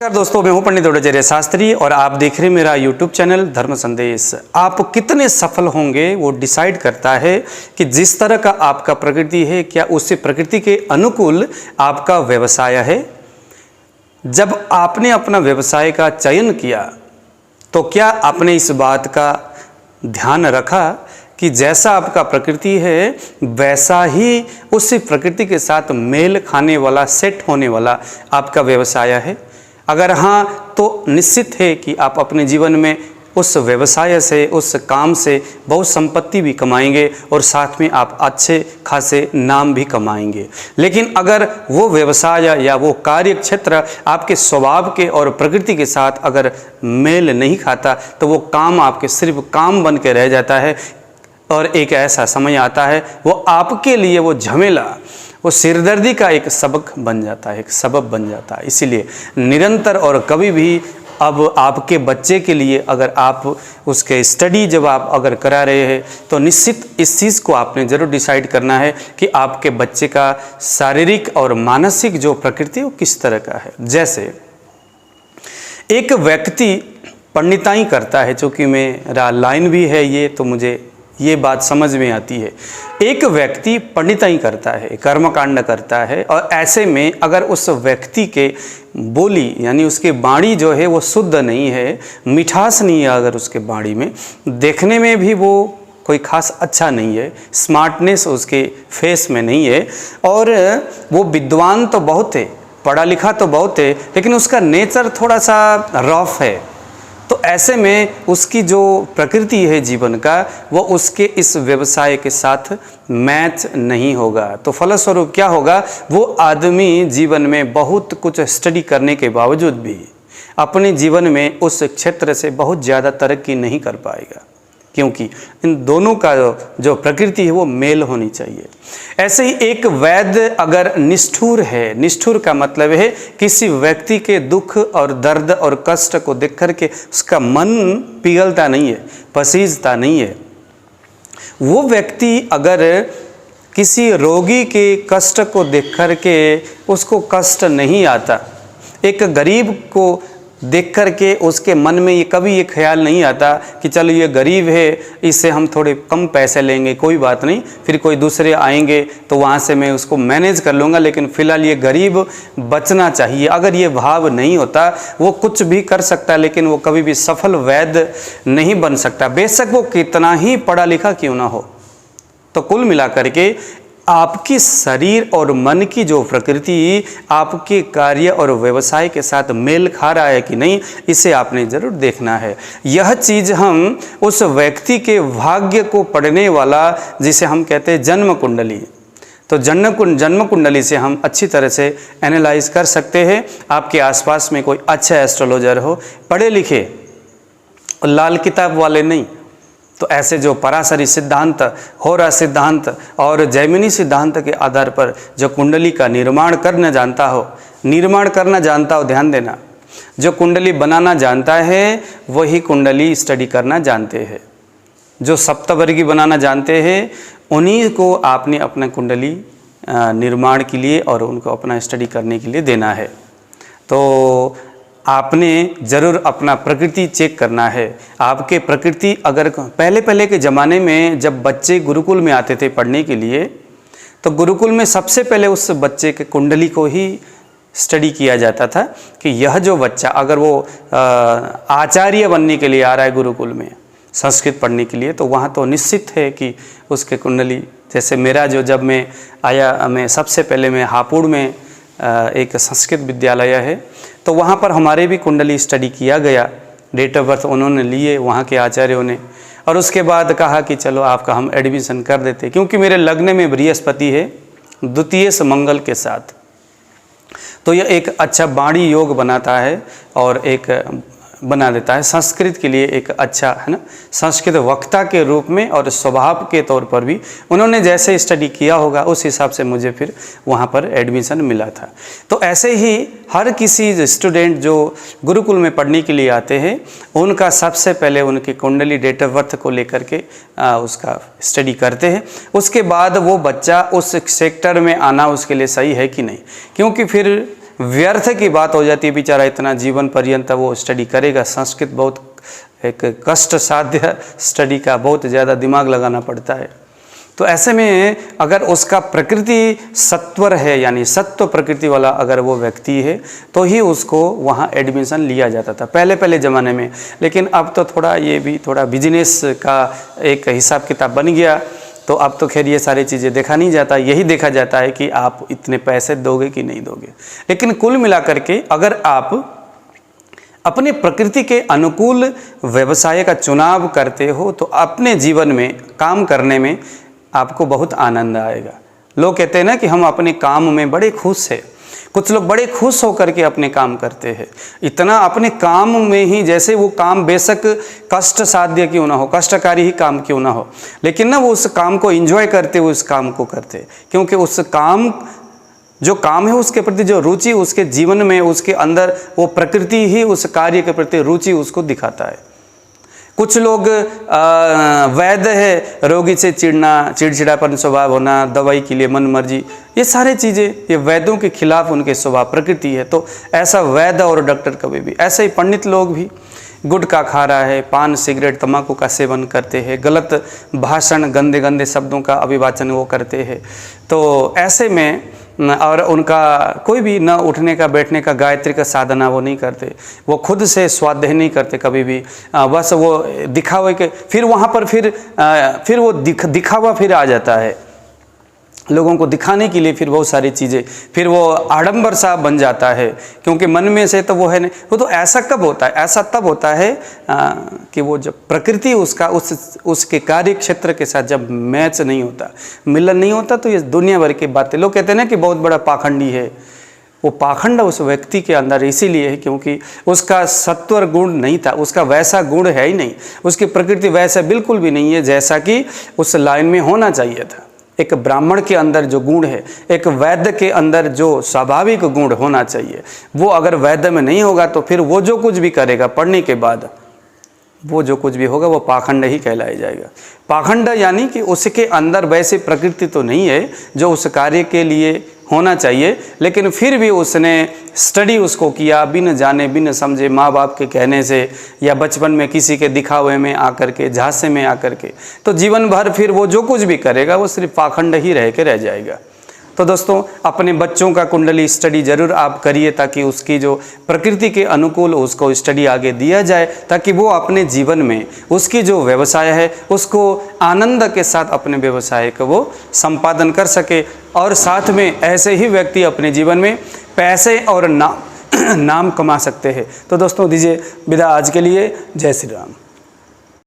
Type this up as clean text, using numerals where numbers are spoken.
नमस्कार दोस्तों, मैं हूं पंडित द्रोणाचार्य शास्त्री और आप देख रहे हैं मेरा YouTube चैनल धर्म संदेश। आप कितने सफल होंगे वो डिसाइड करता है कि जिस तरह का आपका प्रकृति है, क्या उससे प्रकृति के अनुकूल आपका व्यवसाय है। जब आपने अपना व्यवसाय का चयन किया तो क्या आपने इस बात का ध्यान रखा कि जैसा आपका प्रकृति है वैसा ही उसी प्रकृति के साथ मेल खाने वाला, सेट होने वाला आपका व्यवसाय है। अगर हाँ तो निश्चित है कि आप अपने जीवन में उस व्यवसाय से, उस काम से बहुत संपत्ति भी कमाएंगे और साथ में आप अच्छे खासे नाम भी कमाएंगे। लेकिन अगर वो व्यवसाय या वो कार्य क्षेत्र आपके स्वभाव के और प्रकृति के साथ अगर मेल नहीं खाता तो वो काम आपके सिर्फ काम बन के रह जाता है और एक ऐसा समय आता है वो आपके लिए वो झमेला, वो सिरदर्दी का एक सबक बन जाता है, एक सबब बन जाता है। इसीलिए निरंतर और कभी भी अब आपके बच्चे के लिए अगर आप उसके स्टडी जब आप अगर करा रहे हैं तो निश्चित इस चीज़ को आपने ज़रूर डिसाइड करना है कि आपके बच्चे का शारीरिक और मानसिक जो प्रकृति वो किस तरह का है। जैसे एक व्यक्ति पंडिताई करता है, चूँकि मेरा लाइन भी है ये, तो मुझे ये बात समझ में आती है। एक व्यक्ति पंडिताई करता है, कर्मकांड करता है और ऐसे में अगर उस व्यक्ति के बोली यानी उसके वाणी जो है वो शुद्ध नहीं है, मिठास नहीं है, अगर उसके वाणी में देखने में भी वो कोई खास अच्छा नहीं है, स्मार्टनेस उसके फेस में नहीं है और वो विद्वान तो बहुत है, पढ़ा लिखा तो बहुत है, लेकिन उसका नेचर थोड़ा सा रफ है, तो ऐसे में उसकी जो प्रकृति है जीवन का वो उसके इस व्यवसाय के साथ मैच नहीं होगा। तो फलस्वरूप क्या होगा, वो आदमी जीवन में बहुत कुछ स्टडी करने के बावजूद भी अपने जीवन में उस क्षेत्र से बहुत ज़्यादा तरक्की नहीं कर पाएगा, क्योंकि इन दोनों का जो प्रकृति है वो मेल होनी चाहिए। ऐसे ही एक वैद्य अगर निष्ठुर है, निष्ठुर का मतलब है किसी व्यक्ति के दुख और दर्द और कष्ट को देख कर के उसका मन पिघलता नहीं है, पसीजता नहीं है। वो व्यक्ति अगर किसी रोगी के कष्ट को देख कर के उसको कष्ट नहीं आता, एक गरीब को देख कर के उसके मन में ये कभी ये ख्याल नहीं आता कि चलो ये गरीब है, इससे हम थोड़े कम पैसे लेंगे, कोई बात नहीं, फिर कोई दूसरे आएंगे तो वहाँ से मैं उसको मैनेज कर लूँगा, लेकिन फ़िलहाल ये गरीब बचना चाहिए। अगर ये भाव नहीं होता वो कुछ भी कर सकता है, लेकिन वो कभी भी सफल वैद्य नहीं बन सकता, बेशक वो कितना ही पढ़ा लिखा क्यों ना हो। तो कुल मिलाकर के आपकी शरीर और मन की जो प्रकृति आपके कार्य और व्यवसाय के साथ मेल खा रहा है कि नहीं, इसे आपने ज़रूर देखना है। यह चीज़ हम उस व्यक्ति के भाग्य को पढ़ने वाला, जिसे हम कहते हैं जन्म कुंडली, तो जन्म कुंडली से हम अच्छी तरह से एनालाइज कर सकते हैं। आपके आसपास में कोई अच्छा एस्ट्रोलॉजर हो, पढ़े लिखे और लाल किताब वाले नहीं, तो ऐसे जो पराशरी सिद्धांत, होरा सिद्धांत और जैमिनी सिद्धांत के आधार पर जो कुंडली का निर्माण करना जानता हो, ध्यान देना, जो कुंडली बनाना जानता है वही कुंडली स्टडी करना जानते हैं। जो सप्तवर्गी बनाना जानते हैं उन्हीं को आपने अपना कुंडली निर्माण के लिए और उनको अपना स्टडी करने के लिए देना है। तो आपने ज़रूर अपना प्रकृति चेक करना है। आपके प्रकृति अगर पहले के ज़माने में जब बच्चे गुरुकुल में आते थे पढ़ने के लिए, तो गुरुकुल में सबसे पहले उस बच्चे के कुंडली को ही स्टडी किया जाता था कि यह जो बच्चा अगर वो आचार्य बनने के लिए आ रहा है गुरुकुल में संस्कृत पढ़ने के लिए, तो वहाँ तो निश्चित है कि उसके कुंडली, जैसे मेरा जो जब मैं आया, मैं सबसे पहले मैं हापुड़ में एक संस्कृत विद्यालय है, तो वहाँ पर हमारे भी कुंडली स्टडी किया गया, डेट ऑफ बर्थ उन्होंने लिए वहाँ के आचार्यों ने, और उसके बाद कहा कि चलो आपका हम एडमिशन कर देते, क्योंकि मेरे लग्न में बृहस्पति है द्वितीय मंगल के साथ, तो यह एक अच्छा वाणी योग बनाता है और एक बना देता है संस्कृत के लिए एक अच्छा, है ना, संस्कृत वक्ता के रूप में और स्वभाव के तौर पर भी उन्होंने जैसे स्टडी किया होगा उस हिसाब से मुझे फिर वहाँ पर एडमिशन मिला था। तो ऐसे ही हर किसी स्टूडेंट जो गुरुकुल में पढ़ने के लिए आते हैं उनका सबसे पहले उनकी कुंडली डेट ऑफ बर्थ को लेकर के उसका स्टडी करते हैं। उसके बाद वो बच्चा उस सेक्टर में आना उसके लिए सही है कि नहीं, क्योंकि फिर व्यर्थ की बात हो जाती है। बेचारा इतना जीवन पर्यंत वो स्टडी करेगा, संस्कृत बहुत एक कष्ट साध्य स्टडी का, बहुत ज़्यादा दिमाग लगाना पड़ता है। तो ऐसे में अगर उसका प्रकृति सत्वर है, यानी सत्व प्रकृति वाला अगर वो व्यक्ति है, तो ही उसको वहाँ एडमिशन लिया जाता था पहले ज़माने में। लेकिन अब तो थोड़ा ये भी थोड़ा बिजनेस का एक हिसाब किताब बन गया, तो अब तो खैर ये सारी चीज़ें देखा नहीं जाता, यही देखा जाता है कि आप इतने पैसे दोगे कि नहीं दोगे। लेकिन कुल मिलाकर के अगर आप अपने प्रकृति के अनुकूल व्यवसाय का चुनाव करते हो तो अपने जीवन में काम करने में आपको बहुत आनंद आएगा। लोग कहते हैं ना कि हम अपने काम में बड़े खुश हैं। कुछ लोग बड़े खुश होकर के अपने काम करते हैं, इतना अपने काम में ही, जैसे वो काम बेशक कष्ट साध्य क्यों ना हो, कष्टकारी ही काम क्यों ना हो, लेकिन ना वो उस काम को एंजॉय करते हुए उस काम को करते, क्योंकि उस काम जो काम है उसके प्रति जो रुचि उसके जीवन में, उसके अंदर वो प्रकृति ही उस कार्य के प्रति रुचि उसको दिखाता है। कुछ लोग वैद्य है, रोगी से चिड़चिड़ापन स्वभाव होना, दवाई के लिए मन मर्जी, ये सारे चीज़ें ये वैद्यों के खिलाफ उनके स्वभाव प्रकृति है। तो ऐसा वैद्य और डॉक्टर कभी भी, ऐसे ही पंडित लोग भी गुटखा खा रहा है, पान सिगरेट तंबाकू का सेवन करते हैं, गलत भाषण गंदे गंदे शब्दों का अभिवाचन वो करते हैं। तो ऐसे में और उनका कोई भी न उठने का बैठने का गायत्री का साधना वो नहीं करते, वो खुद से स्वाध्याय नहीं करते कभी भी, बस वो दिखावे के फिर वहाँ पर फिर वो दिखावा फिर आ जाता है लोगों को दिखाने के लिए, फिर बहुत सारी चीज़ें, फिर वो आडंबर सा बन जाता है, क्योंकि मन में से तो वो है नहीं। वो तो ऐसा कब होता है, ऐसा तब होता है कि वो जब प्रकृति उसका उसके कार्य क्षेत्र के साथ जब मैच नहीं होता, मिलन नहीं होता, तो ये दुनिया भर की बातें। लोग कहते हैं ना कि बहुत बड़ा पाखंडी है, वो पाखंड उस व्यक्ति के अंदर इसीलिए है क्योंकि उसका सत्वर गुण नहीं था, उसका वैसा गुण है ही नहीं, उसकी प्रकृति वैसा बिल्कुल भी नहीं है जैसा कि उस लाइन में होना चाहिए था। एक ब्राह्मण के अंदर जो गुण है, एक वैद्य के अंदर जो स्वाभाविक गुण होना चाहिए, वो अगर वैद्य में नहीं होगा तो फिर वो जो कुछ भी करेगा पढ़ने के बाद, वो जो कुछ भी होगा वो पाखंड ही कहलाया जाएगा। पाखंड यानी कि उसके अंदर वैसी प्रकृति तो नहीं है जो उस कार्य के लिए होना चाहिए, लेकिन फिर भी उसने स्टडी उसको किया बिन जाने बिन समझे, माँ बाप के कहने से या बचपन में किसी के दिखावे में आकर के, झांसे में आकर के, तो जीवन भर फिर वो जो कुछ भी करेगा वो सिर्फ पाखंड ही रह के रह जाएगा। तो दोस्तों अपने बच्चों का कुंडली स्टडी जरूर आप करिए, ताकि उसकी जो प्रकृति के अनुकूल उसको स्टडी आगे दिया जाए, ताकि वो अपने जीवन में उसकी जो व्यवसाय है उसको आनंद के साथ अपने व्यवसाय को वो संपादन कर सके, और साथ में ऐसे ही व्यक्ति अपने जीवन में पैसे और नाम कमा सकते हैं। तो दोस्तों दीजिए विदा आज के लिए। जय श्री राम।